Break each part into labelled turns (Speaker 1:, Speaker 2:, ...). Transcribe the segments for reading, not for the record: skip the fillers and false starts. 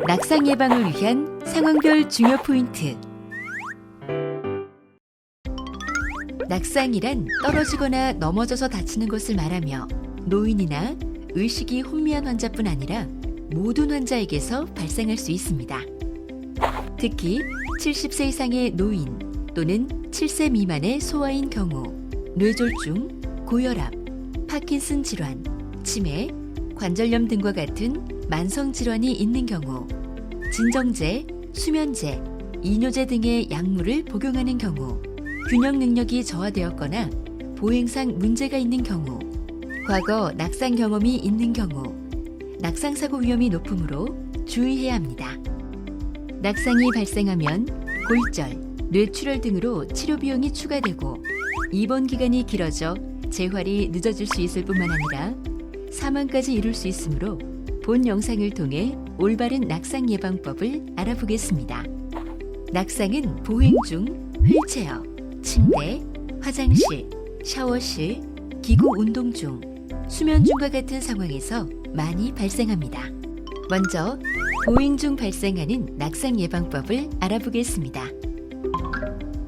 Speaker 1: 낙상 예방을 위한 상황별 중요 포인트. 낙상이란 떨어지거나 넘어져서 다치는 것을 말하며 노인이나 의식이 혼미한 환자뿐 아니라 모든 환자에게서 발생할 수 있습니다. 특히 70세 이상의 노인 또는 7세 미만의 소아인 경우 뇌졸중, 고혈압, 파킨슨 질환, 치매, 관절염 등과 같은 만성 질환이 있는 경우, 진정제, 수면제, 이뇨제 등의 약물을 복용하는 경우, 균형 능력이 저하되었거나 보행상 문제가 있는 경우, 과거 낙상 경험이 있는 경우, 낙상 사고 위험이 높으므로 주의해야 합니다. 낙상이 발생하면 골절, 뇌출혈 등으로 치료 비용이 추가되고 입원 기간이 길어져 재활이 늦어질 수 있을 뿐만 아니라 사망까지 이룰 수 있으므로 본 영상을 통해 올바른 낙상 예방법을 알아보겠습니다. 낙상은 보행 중 휠체어, 침대, 화장실, 샤워실, 기구 운동 중, 수면 중과 같은 상황에서 많이 발생합니다. 먼저 보행 중 발생하는 낙상 예방법을 알아보겠습니다.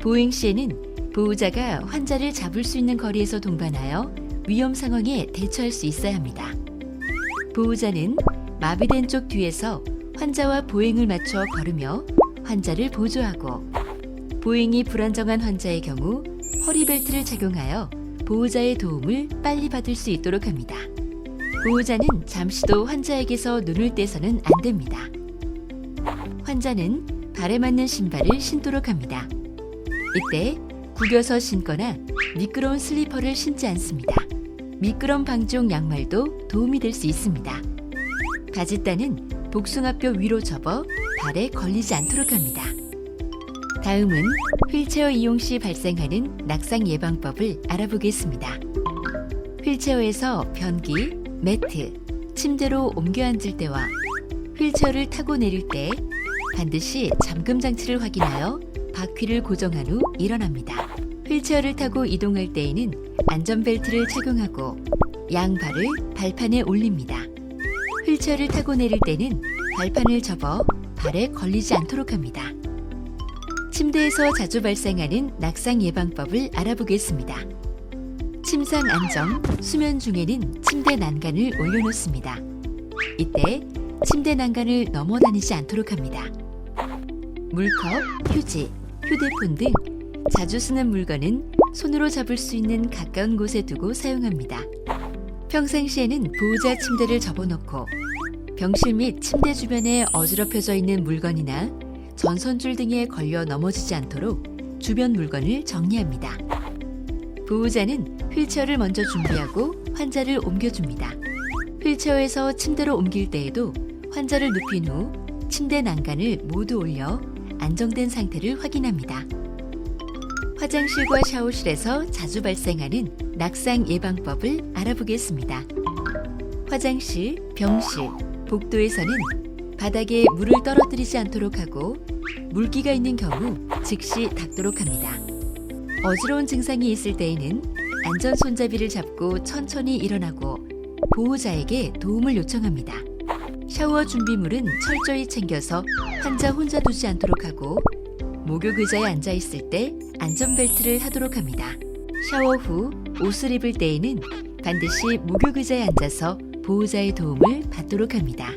Speaker 1: 보행 시에는 보호자가 환자를 잡을 수 있는 거리에서 동반하여 위험 상황에 대처할 수 있어야 합니다. 보호자는 마비된 쪽 뒤에서 환자와 보행을 맞춰 걸으며 환자를 보조하고, 보행이 불안정한 환자의 경우 허리벨트를 착용하여 보호자의 도움을 빨리 받을 수 있도록 합니다. 보호자는 잠시도 환자에게서 눈을 떼서는 안 됩니다. 환자는 발에 맞는 신발을 신도록 합니다. 이때 구겨서 신거나 미끄러운 슬리퍼를 신지 않습니다. 미끄럼 방지용 양말도 도움이 될 수 있습니다. 바짓단은 복숭아뼈 위로 접어 발에 걸리지 않도록 합니다. 다음은 휠체어 이용 시 발생하는 낙상 예방법을 알아보겠습니다. 휠체어에서 변기, 매트, 침대로 옮겨 앉을 때와 휠체어를 타고 내릴 때 반드시 잠금 장치를 확인하여 바퀴를 고정한 후 일어납니다. 휠체어를 타고 이동할 때에는 안전벨트를 착용하고 양발을 발판에 올립니다. 휠체어를 타고 내릴 때는 발판을 접어 발에 걸리지 않도록 합니다. 침대에서 자주 발생하는 낙상 예방법을 알아보겠습니다. 침상 안정, 수면 중에는 침대 난간을 올려놓습니다. 이때 침대 난간을 넘어 다니지 않도록 합니다. 물컵, 휴지, 휴대폰 등 자주 쓰는 물건은 손으로 잡을 수 있는 가까운 곳에 두고 사용합니다. 평상시에는 보호자 침대를 접어놓고 병실 및 침대 주변에 어지럽혀져 있는 물건이나 전선줄 등에 걸려 넘어지지 않도록 주변 물건을 정리합니다. 보호자는 휠체어를 먼저 준비하고 환자를 옮겨줍니다. 휠체어에서 침대로 옮길 때에도 환자를 눕힌 후 침대 난간을 모두 올려 안정된 상태를 확인합니다. 화장실과 샤워실에서 자주 발생하는 낙상 예방법을 알아보겠습니다. 화장실, 병실, 복도에서는 바닥에 물을 떨어뜨리지 않도록 하고 물기가 있는 경우 즉시 닦도록 합니다. 어지러운 증상이 있을 때에는 안전 손잡이를 잡고 천천히 일어나고 보호자에게 도움을 요청합니다. 샤워 준비물은 철저히 챙겨서 환자 혼자 두지 않도록 하고 목욕 의자에 앉아 있을 때 안전벨트를 하도록 합니다. 샤워 후 옷을 입을 때에는 반드시 목욕 의자에 앉아서 보호자의 도움을 받도록 합니다.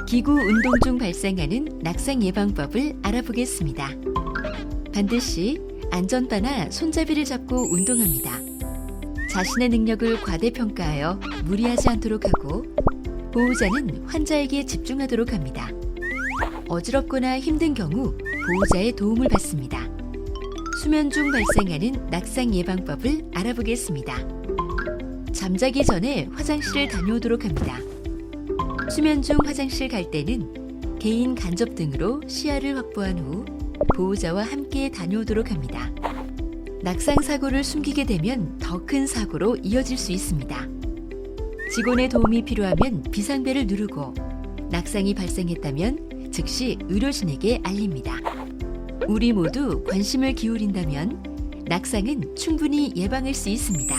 Speaker 1: 기구 운동 중 발생하는 낙상 예방법을 알아보겠습니다. 반드시 안전바나 손잡이를 잡고 운동합니다. 자신의 능력을 과대평가하여 무리하지 않도록 하고 보호자는 환자에게 집중하도록 합니다. 어지럽거나 힘든 경우 보호자의 도움을 받습니다. 수면 중 발생하는 낙상 예방법을 알아보겠습니다. 잠자기 전에 화장실을 다녀오도록 합니다. 수면 중 화장실 갈 때는 개인 간접 등으로 시야를 확보한 후 보호자와 함께 다녀오도록 합니다. 낙상 사고를 숨기게 되면 더 큰 사고로 이어질 수 있습니다. 직원의 도움이 필요하면 비상벨을 누르고 낙상이 발생했다면 즉시 의료진에게 알립니다. 우리 모두 관심을 기울인다면 낙상은 충분히 예방할 수 있습니다.